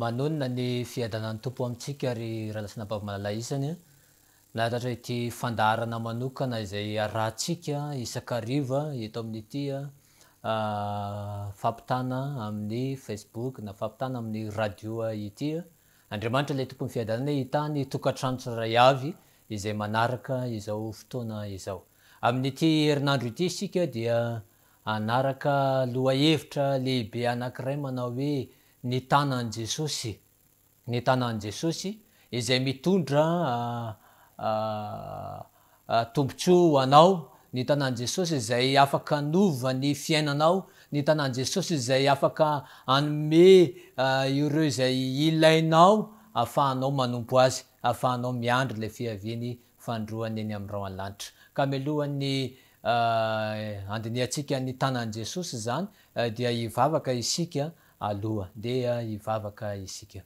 Manonona ny fiadanan'ny tompo amintsika ary raha lasina malala isany nahitatra ity fandarana manokana izay arahantsika isakariva eto amin'ity fampitana amin'ny Facebook na fampitana amin'ny radio ity Andriamanitra ilay tompon'ny fiadanana hitany tokantrano tsirairay avy izay manaraka izao fotoana izao. Amin'ity herinandro ity isika dia anaraka lohahevitra lehibe anankiray manao hoe ny tanan'i Jesosy. Ny tanan'i Jesosy izay mitondra tombontsoa ho anao, ny tanan'i Jesosy izay afaka hanova ny fiainanao, ny tanan'i Jesosy izay afaka hanome ireo izay ilainao ahafahanao manompo azy, ahafahanao miandry ilay fiaviany fandroany eny amin'ny raoanlanitra. Ka mialohan'ny andiniantsika ny tanan'i Jesosy zany dia hivavaka isika aloha, dia hivavaka isika.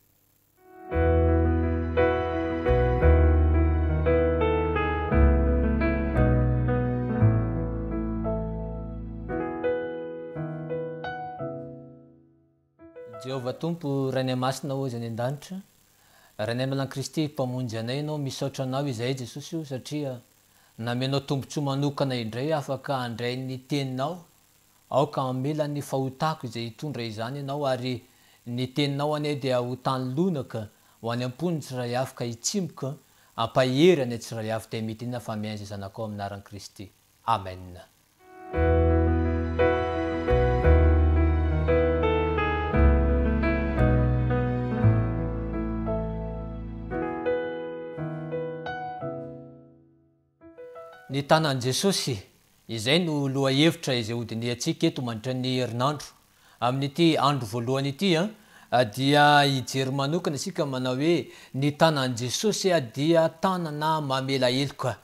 Jehovah Tompo, Rainay Masina ozy any an-danitra, Rainay Malan Kristy mpamonjy anay ianao, misaotra anao izay Jesosy io satria namenao tombontsoa manokana indray afaka handray ny teninao, aoka amela ny fahotako izay hitondra izany ianao ary ny teninao anie dia ho tany lonaka ho any am-pony tsiray afaka hitsimoka ampahery any tsiray afy dia mety inona fa mianjy zanakao amin'ny anaran'i Kristy. Amen. Ny tanan'i Jesosy izay no lohahevitra izay hodiniantsika eto mandritra ny herinandro. Amin'ity andro voalohany ity dia hijery manokana isika manao hoe ny tanan'i Jesosy dia tanana mamela heloka,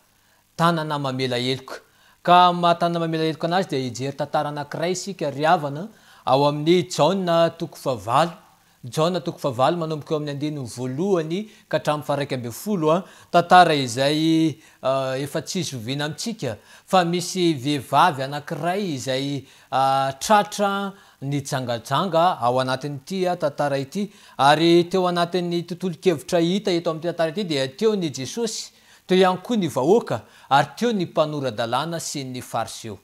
tanana mamela heloka. Ka tanana mamela heloka anazy dia hijery tantara anankiray isika riavana ao amin'ny Jaona 9, Jaona 9 manomboka eo amin'ny 1:1 ka hatramin'ny 2:10 tantara izay efa tsy zoviana amintsika fa misy vehivavy anankiray izay tratra nijangajanga ao anatin'ity tantara ity ary teo anatin'ny tontolo-kevitra hita eto amin'ny tantara ity dia teo ny Jesosy, teo ihany koa ny vahoaka ary teo ny mpanoradalàna sy ny fariseo.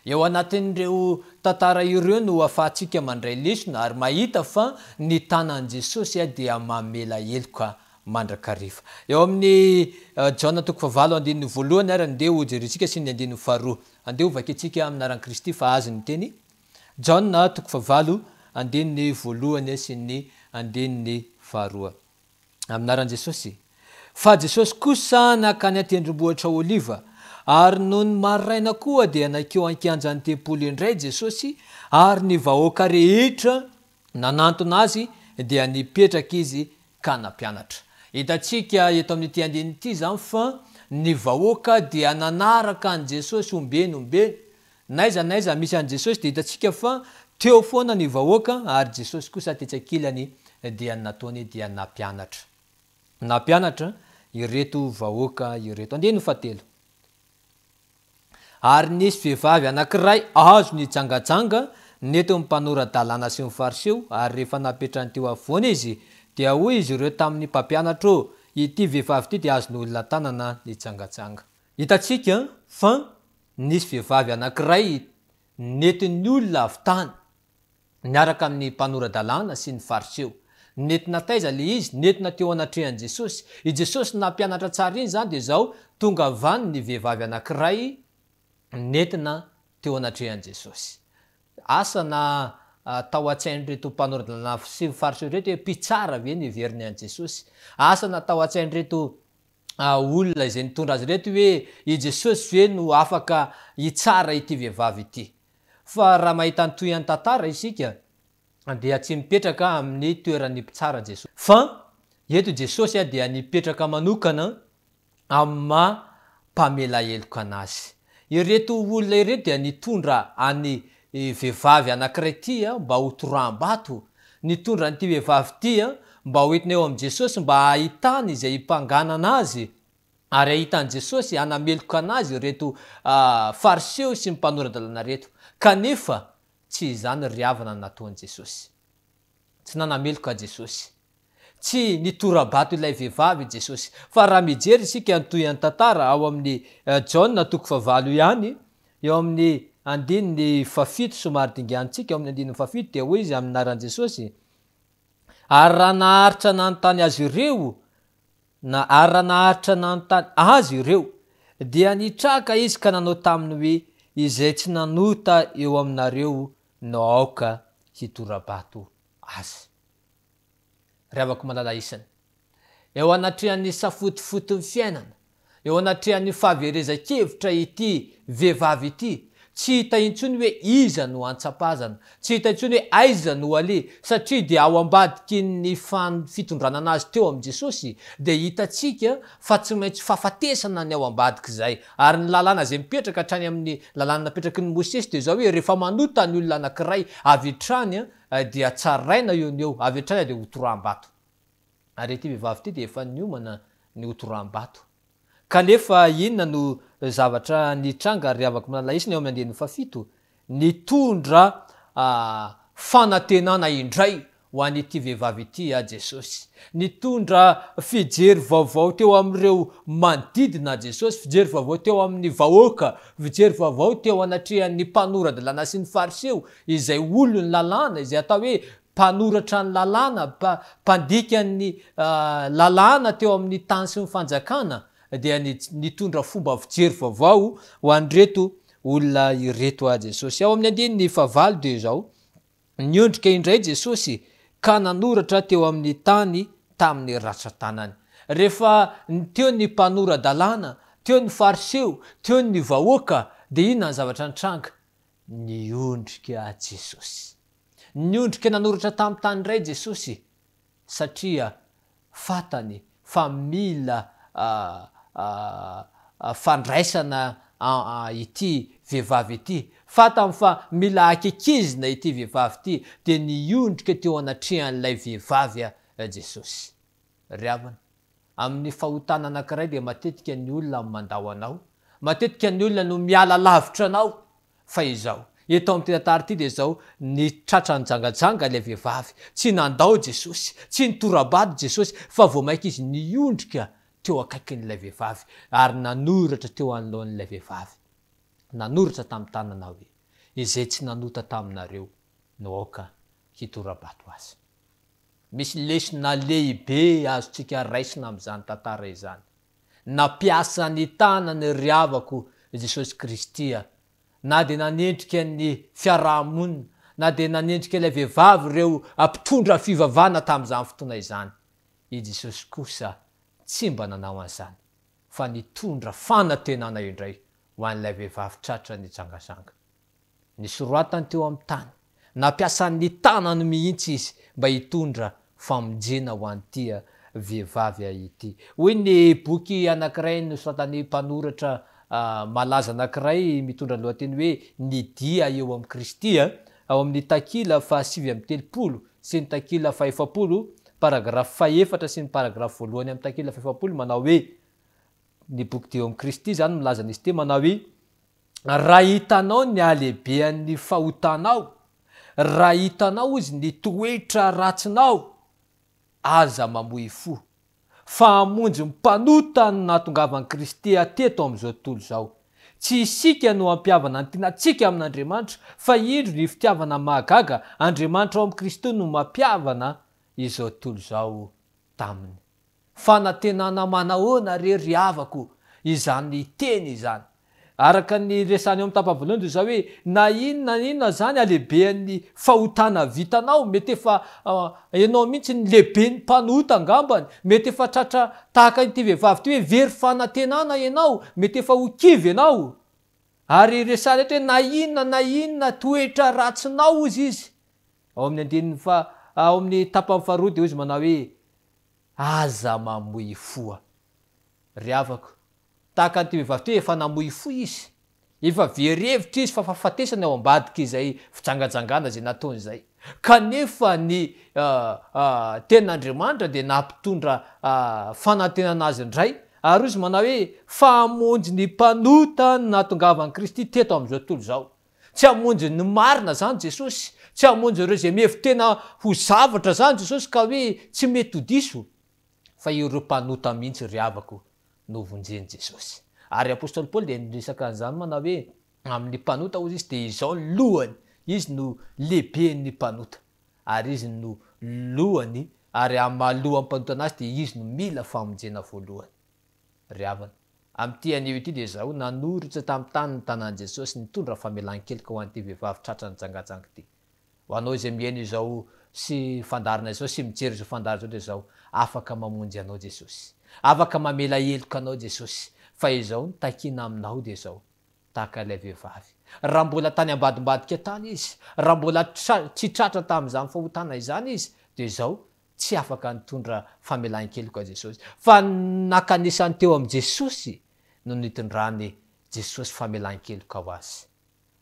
Eo anatin'ireo tantara ireo no ahafahantsika mandray lesona ary mahita fa ny tanan'i Jesosy dia mamela heloka mandrakariva. Eo amin'ny Jaona 9:1 ary andeha ho jerentsika sy ny 2:2. Andeha ho vakiantsika amin'ny anaran'i Kristy fa azy ny teny. Jaona 9:1 sy ny 2:2. Amin'ny anaran'i Jesosy. Fa Jesosy kosa nakany an-tendrombohitra Oliva ary noho ny maraina koa dia nakeo an-kianjan'ny tempoly indray Jesosy ary ny vahoaka rehetra nanantona azy dia nipetraka izy ka nampianatra. Hitantsika eto amin'ity andininy ity zany fa ny vahoaka dia nanaraka an Jesosy ombeny. Naiza misy an Jesosy dia hitantsika fa teo foana ny vahoaka ary Jesosy kosa tetsakilany dia nataony dia nampianatra. Nampianatra ireto vahoaka ireto. Andino fahatelo. Ary nisy vehivavy anankiray azo nijangajanga neto amin'ny mpanoradalàna sy ny fariseo ary rehefa napetrany teo afovoany izy dia hoy izy ireo tamin'ny mpampianatra ity vehivavy ity dia azon'olona tanana nijangajanga. Hitantsika fa nisy vehivavy anankiray netin'ny olona avy tany niaraka amin'ny mpanoradalàna sy ny fariseo. Netina taiza le izy, netina teo anatrehan'i Jesosy. I Jesosy nampianatra tsara iny zany dia zao tonga avany ny vehivavy anankiray netina teo anatrehan'i Jesosy. Asa na tao an-tsain'ireto mpanoradalàna sy ny fariseo reto hoe mpitsara ve niveriny an Jesosy. Asa na tao an-tsain'ireto olona izay nitondra azy reto hoe i Jesosy ve no afaka hitsara ity vehivavy ity. Fa raha mahita ny toy any tantara isika dia tsy mipetraka amin'ny toeran'ny mpitsara Jesosy. Fa eto Jesosy dia nipetraka manokana amin'ny mpamela heloka anazy. Ireto olona ireto dia nitondra any vehivavy anankiray ity mba ho toraham-bato. Nitondra an'ity vehivavy ity mba ho entina eo amin'ny Jesosy mba ahitany izay mpanganana azy ary ahitany Jesosy hanameloka anazy ireto fariseo sy mpanoradalàna reto. Kanefa tsy izany ry havana nataon'i Jesosy. Tsy nanameloka Jesosy. tsy nitorabato ilay vehivavy Jesosy fa raha mijery isika antoy any tantara ao amin'ny Jaona toko favalo ihany eo amin'ny andininy fafito somary dingantsika eo amin'ny andininy fafito dia hoy izy amin'ny anaran'i Jesosy ary raha naharitra nanontany azy ireo ary raha naharitra nanontany azy ireo dia nitraka izy ka nanao taminy hoe izay tsy nanota eo aminareo no aoka hitorabato azy. Ravako malala isany eo anatrehan'ny safotofotony fiainana eo anatrehan'ny fahaverezan-kevitra ity vehivavy ity tsy hita intsony hoe iza no antsapazana, tsy hita intsony hoe aiza no ale satria dia ao ambadiky ny fitondrana anazy teo amin'i Jesosy dia hitantsika fa tsy maintsy fahafatesana ny ao ambadiky izay ary ny lalàna izay mipetraka hatrany amin'ny lalàna napetraky ny Mosesy dia izao hoe rehefa manota ny olona anankiray avy hatrany dia tsaraina eo ny eo avy hatrany dia hotoram-bato ary ity vehivavy ity dia efa niomana ny hotoram-bato kanefa inona no zavatra nitranga ary avaka malala isany eo amin'ny andininy fafito nitondra fanantenana indray ho an'ity vehivavy ity Jesosy nitondra fijery vaovao teo amin'ireo manodidina Jesosy fijery vaovao teo amin'ny vahoaka fijery vaovao teo anatrehan'ny mpanoradalàna sy ny fariseo izay olo ny lalàna izay atao hoe mpanoratra ny lalàna mpandika ny lalàna teo amin'ny tany sy ny fanjakana dia nitondra fomba fijery vaovao ho an'ireto olona ireto Jesosy ao amin'ny andininy favalo dia zao niondrika indray Jesosy ka nanoratra teo amin'ny tany tamin'ny ratsan-tanany rehefa teo ny mpanoradalàna teo ny fariseo teo ny vahoaka dia inona ny zavatra nitranga niondrika Jesosy niondrika nanoratra tamin'ny tany iray Jesosy satria fatany fa mila fandraisana ity vehivavy ity fatany fa mila akekizina ity vehivavy ity dia niondrika teo anatrehan'ilay vehivavy Jesosy. Ryavana amin'ny fahotana anankiray dia matetika ny olona mandao anao matetika ny olona no miala lavitra anao fa izao eto amin'ny tantara ity dia izao nitratra nijangajanga ilay vehivavy tsy nandao Jesosy tsy nitorabady Jesosy fa vao maika izy niondrika teo akaikin'ilay vehivavy ary nanoratra teo anoloan'ilay vehivavy nanoratra tamin'ny tanana hoe izay tsy nanota taminareo no aoka hitorabato azy. Misy lesona lehibe azontsika raisina amin'izany tantara izany nampiasa ny tanany ry havako Jesosy Kristy na dia nanendrika ny fiarahamonina na dia nanendrika ilay vehivavy ireo ampitondra fivavahana tamin'izany fotoana izany i Jesosy kosa tsy mba nanao an'izany fa nitondra fanantenana indray ho an'ilay vehivavy tratra nijangajanga nisoratany teo amin'ny tany nampiasa ny tanany mihitsy izy mba hitondra famonjena ho an'ity vehivavy ity. Hoy ny boky anankiray nosoratan'ny mpanoratra malaza anankiray mitondra ny lohateny hoe ny dia eo amin'ny Kristy ao amin'ny takila fa 730 sy ny takila fa 700 paragrafy faefatra sy ny paragrafy voalohany amin'ny takila fa 700 manao hoe ny boky dia eo amin'ny Kristy zany milaza n'izy ity manao hoe raha hitanao ny alehibean'ny fahotanao raha hitanao izy ny toetra ratsinao aza mamoy fo fa hamonjy mpanota ny nahatongavan'i Kristy teto amin'izao tontolo izao tsy isika no ampiavana ny tinantsika amin'Andriamanitra fa indro ny fitiavana mahagaga Andriamanitra ao amin'ny Kristy no mampiavana izao tontolo izao taminy. Fanantenana manahoana ry havako izany teny izany araka ny resany eo amin'ny tapavoalohany dia izao hoe na inona zany alehibean'ny fahotana vitanao mety efa ianao mihitsy ny lehibe ny mpanota angambany mety efa tratra tahaka ity vehivavy ity hoe very fanantenana ianao mety efa ho kivy ianao ary resany ohatra hoe na inona toetra ratsinao izy ao amin'ny andininy ao amin'ny tapany faharoa dia izy manao hoe aza mamoy foa ry havako tahaka an'ity vehivavy ity efa namoy fo izy efa verevitra izy fa fahafatesana ao ambadika izay fijangajangana izay nataony izay kanefa ny ten'Andriamanitra dia nampitondra fanantenana azy indray ary izy manao hoe fa hamonjy ny mpanota ny nahatongavan'i Kristy teto amin'izao tontolo izao tsy hamonjy ny marina zany Jesosy, tsy hamonjy ireo zay mihevy tena ho zavatra zany Jesosy ka hoe tsy mety ho diso, fa ireo mpanota mihitsy ry havako no vonjeny Jesosy. Ary apôstôly Paoly dia niresaka an'izany manao hoe amin'ny mpanota ozy izy dia izao lohany, izy no lehibe ny mpanota, ary izy no lohany, ary amalohan'ny mpanota anazy dia izy no mila famonjena voalohany. Ry havana, amin'ity anio ity dia izao nanorotra tamin'ny tany ny tanàn Jesosy nitondra famelan-keloka ho an'ity vehivavy tratra nitsangatsanga ity. Ho anao izay mihaino izao sy fandarina izao sy mijery izao fandarina izao dia izao afaka mamonjy anao Jesosy, afaka mamela heloka anao Jesosy, fa izao ny takina aminao dia izao tahaka ilay vehivavy. Raha mbola tany ambadimbadika tany izy, raha mbola tsy tratra tamin'izany fahotana izany izy, dia izao tsy afaka nitondra famelan-keloka Jesosy, fa nakanisany teo amin'ny Jesosy no nitondrany Jesosy famelan-keloka ho azy.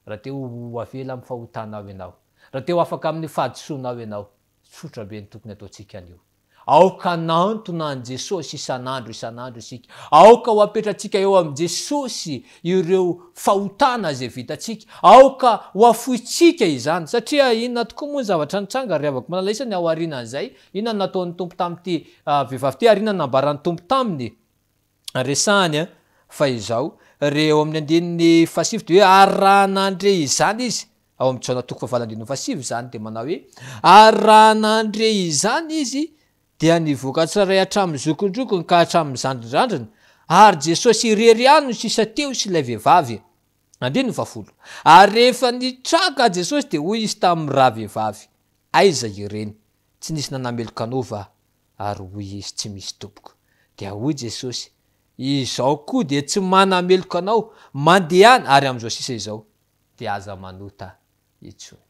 Raha te ho avela amin'ny fahotanao ianao, raha te ho afaka amin'ny fahadisoanao ianao, tsotra be ny tokony ataontsika anio. Aoka nantona an Jesosy isan'andro isika, aoka ho apetratsika eo amin'ny Jesosy ireo fahotana zay vitantsika, aoka ho afoitsika izany, satria inona tokoa moa ny zavatra nitranga ry havako manalaisa ny ao aorianan'izay, inona nataon'ny tompo tamin'ity vehivavy ty, ary inona nambaran'ny tompo taminy, resahany fa izao reo amin'ny andininy fasivy dia hoe ary raha nandre izany izy, ao amin'ny Jona 4:27 zany dia manao hoe ary raha nandre izany izy dia nivoaka tsaray hatramin'ny zokondrokony ka hatramin'ny zandrindrandrina, ary Jesosy irery ihany no sisa teo sy ilay vehivavy. 10 Ary rehefa nitraka Jesosy dia hoy izy tamin'ny raha vehivavy, aiza ireny? Tsy nisy nanameloka anao va? Ary hoy izy, tsy misy tompoko. Dia hoy Jesosy, izao koa dia tsy manameloka anao, mandehana, ary amin'izao sisa izao dia aza manota intsony.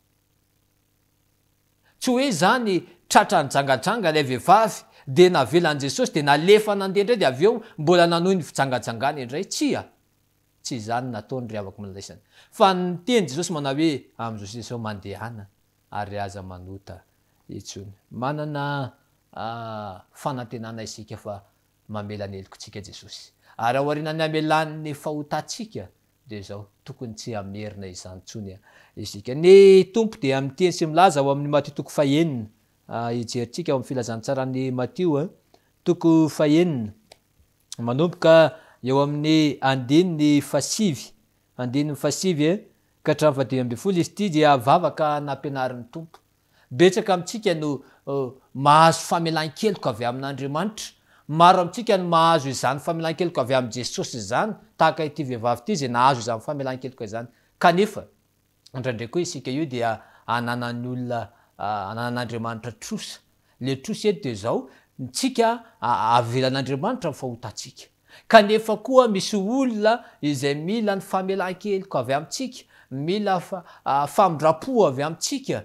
Tsy hoe zany tratra nitsangatsanga ilay vehivavy dia navelan'i Jesosy dia nalefa nandeha indray dia avy eo mbola nanohy ny fitsangatsangany indray, tsy izany nataony ry havako manalaisany, fa niteny Jesosy manao hoe amin'izao sisa izao mandehana ary aza manota intsony. Manana fanantenana isika fa mamela ny helokontsika Jesosy, ary ao aorianany amelan'ny fahotantsika dia izao tokony tsy amerina izany intsony isika. Ny tompo dia miteny sy milaza ao amin'ny Matio 9, ijerintsika ao amin'ny filazantsarany Matio 9, manomboka eo amin'ny 1:5 ka hatramin'ny 10 izy ity dia vavaka nampianarin'ny tompo. Betsaka amintsika no mahazo famelan-keloka avy amin'Andriamanitra, maro amintsika no mahazo izany famelan-keloka avy amin'ny Jesosy izany, tahaka ity vehivavy ity izay nahazo izany famelan-keloka izany. Kanefa indraindray koa isika io dia ananan'ny olona ananan'Andriamanitra trosa. Le trosa eto dia izao tsika avelan'Andriamanitra ny fahotantsika, kanefa koa misy olona izay mila ny famelan-keloka avy amintsika, mila famindrapo avy amintsika,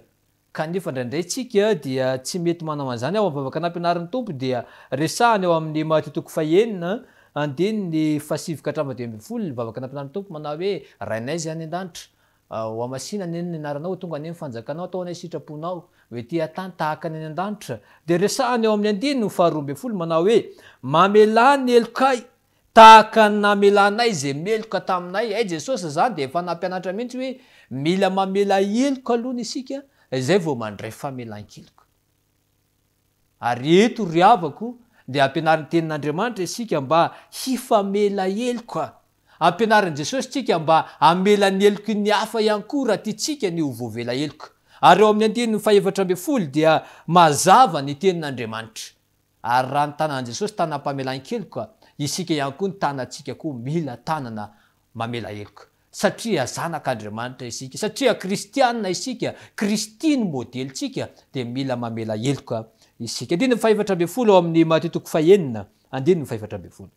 kanefa indraindray tsika dia tsy mety manao an'izany. Ao amin'ny vavaka nampianarin'ny tompo dia resahany ao amin'ny Matio 9, 1:7 ka hatramin'ny 12 ny vavaka nampianarin'ny tompo manao hoe rainay zay any an-danitra, ho amasina ny anaranao, tonga ny fanjakanao, ataonay sitraponao, hoe ty tany tahaka ny an-danitra. Dia resahany ao amin'ny 12 manao hoe mamela ny helokay tahaka ny namelanay zay meloka taminay. Jesosy zany dia efa nampianatra mihitsy hoe mila mamela heloka aloha isika, izay vao mandray famelan-keloka. Ary eto ry havako dia ampianarin'ny tenin'Andriamanitra isika mba hifamela heloka, ampianarin'i Jesosy tsika mba amela ny heloky ny hafa ihany koa raha tiatsika ny ho voavela heloka. Ary ao amin'ny 14 dia mazava ny tenin'Andriamanitra, ary raha ny tanan'i Jesosy tanam-pamelan-keloka, isika ihany koa ny tanantsika koa mila tanana mamela heloka, satria zanak'Andriamanitra isika, satria kristianina isika, kristiny modelitsika, dia mila mamela heloka isika. 14 ao amin'ny Matio 9:14.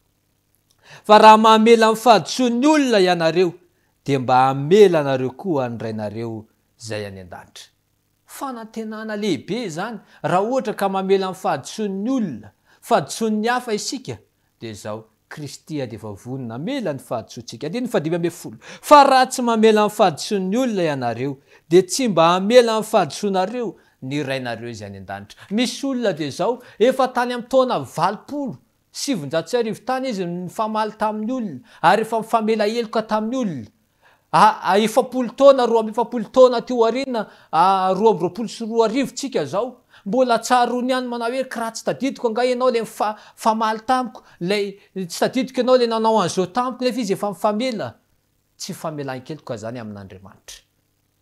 Fa raha mamela ny fahadisoan'ny olona ianareo, dia mba hamela anareo koa ny rainareo zay any an-danitra. Fanantenana lehibe zany raha ohatra ka mamela ny fahadisoan'ny olona, fahadisoan'ny hafa isika, dia izao Kristia dia efa vonona amela ny fahadisoantsika. 15 Fa raha tsy mamela ny fahadisoan'ny olona ianareo, dia tsy mba hamela ny fahadisoanareo ny rainareo zay any an-danitra. Misy olona dia izao efa tany amin'ny taona 750 tany izy mifamaly tamin'ny olona, ary efa mifamela heloka tamin'ny olona, efapolo taona 20 taona teo arina 20 sy 20 tsika zao mbola tsarony ihany manao hoe kiraha tsy tadidiko anga ianao le famaly tamiko lay tsy tadidiko ianao le nanao an'izao tamiko nefa izy efa mifamela tsy famelan-keloka zany amin'Andriamanitra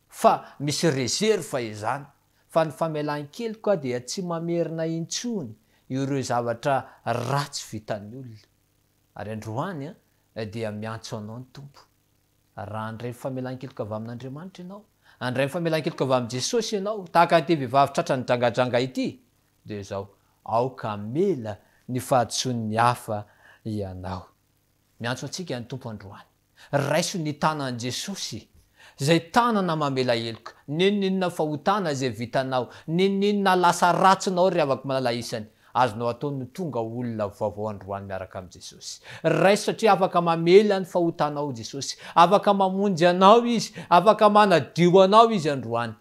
fa misy reserve izany fa ny famelan-keloka dia tsy mamerina intsony ireo zavatra ratsy vitan'ny olona ary androany dia miantso anao ny tompo raha andray famelan-keloka avy amin'Andriamanitra ianao andray famelan-keloka avy amin' Jesosy ianao tahaka an'ity vehivavy tratra ny drangajanga ity de zao aoka mela ny fahatson'ny hafa ianao miantso antsika ny tompo androany raiso ny tanan'i Jesosy zay tanana mamela heloka ninona fahotana zay vitanao ninona lasa ratsinao ry afaka malala isany azonao ataony tonga olona vaovao androany miaraka amin'i Jesosy raiso satria afaka mamela ny fahotanao Jesosy afaka mamonjy anao izy afaka manadio anao izy androany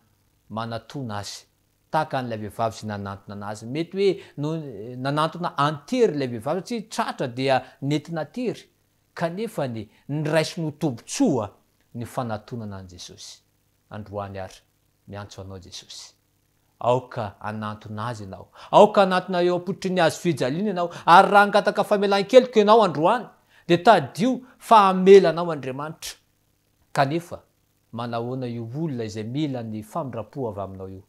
manatona azy tahaka an'ilay vehivavy sy nanantona anazy mety hoe nanantona antery ilay vehivavy satria tratra dia nentina tery kanefa ny raiso no tombotsoa ny fanatonana an' Jesosy androany ary miantso anao Jesosy aoka anantona azy ianao aoka anatona eo ampotry ny azy fijaliana ianao ary raha angataka famelan-keloka ianao androany de tadio fa amelanao Andriamanitra kanefa manahoana io olona izay mila ny famindrapo avy aminao io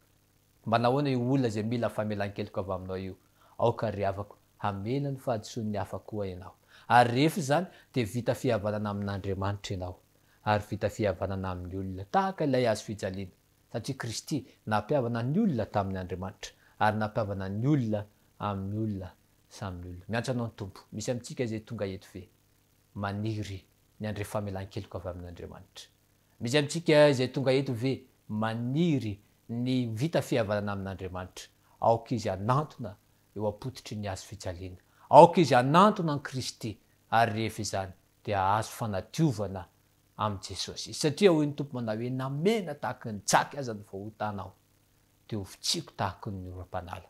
manahoana io olona izay mila famelan-keloka avy aminao io aoka ry havako hamela ny fahadisoan'ny hafa koa ianao ary rehefa zany de vita fihavanana amin'Andriamanitra ianao ary vita fihavanana amin'ny olona tahaka ilay azy fijaliana satria Kristy nampihavana ny olona tamin'ny Andriamanitra ary nampihavana ny olona amin'ny olona samy olona miantso anao ny tompo misy amintsika zay tonga eto ve maniry ny andre famelan-keloka avy amin'Andriamanitra misy amintsika zay tonga eto ve maniry ny vita fihavanana amin'Andriamanitra aoka izy anantona eo ampototry ny azy fijaliana aoka izy anantona ny Kristy ary rehefa izany dia azo fanadiovana am' Jesosy satria hoy ny tompo manao hoe namena tahaka ny jaky aza ny vahotanao de ovitsiko tahaka ny oram-panala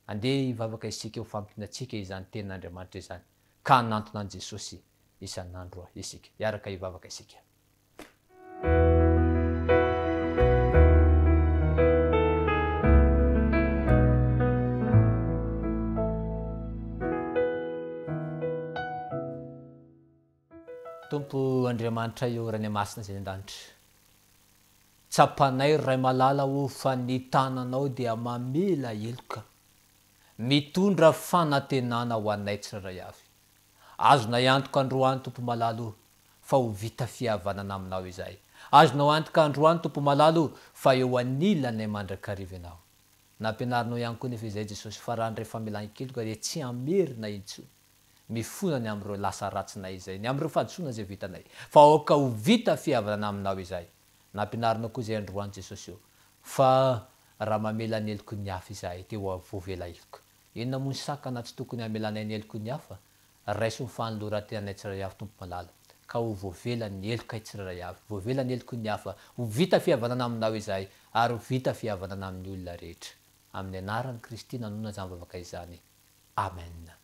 andeha hivavaka isika eo fampianatsika izany tenin'Andriamanitra izany ka anantona an' Jesosy isan'andro isika hiaraka hivavaka isika tompo Andriamanitra eo rany masina zay an-danitra tsapanay ray malala ho fa ny tananao dia mamela heloka mitondra fanantenana ho anay tsirairay avy azonao antoka androany tompo malalo fa ho vita fihavanana aminao izay azonao antoka androany tompo malalo fa eo anilanay mandrakariva ianao nampianarinao ihany koa nefa izay Jesosy fa raha andray famelan-keloka dia tsy amerina intsony mifonany am'ireo lasa ratsinay izay ny am'ireo fahadisoana zay vitanay fa aoka ho vita fihavanana aminao izay nampianarinao koa zay androany Jesosy eo fa raha mamela ny heloko ny hafa izahay teo avoavela heloka inona moa ny sakana tsy tokony hamelanay ny heloko ny hafa raiso ny fanoloran-tenanay tsirairay avy tompo malala ka ho voavela ny heloka tsirairay avy voavela ny heloko ny hafa ho vita fihavanana aminao izahay ary ho vita fihavanana amin'ny olona rehetra amin'ny anaran'i Kristy nanona zany vavaka izany amen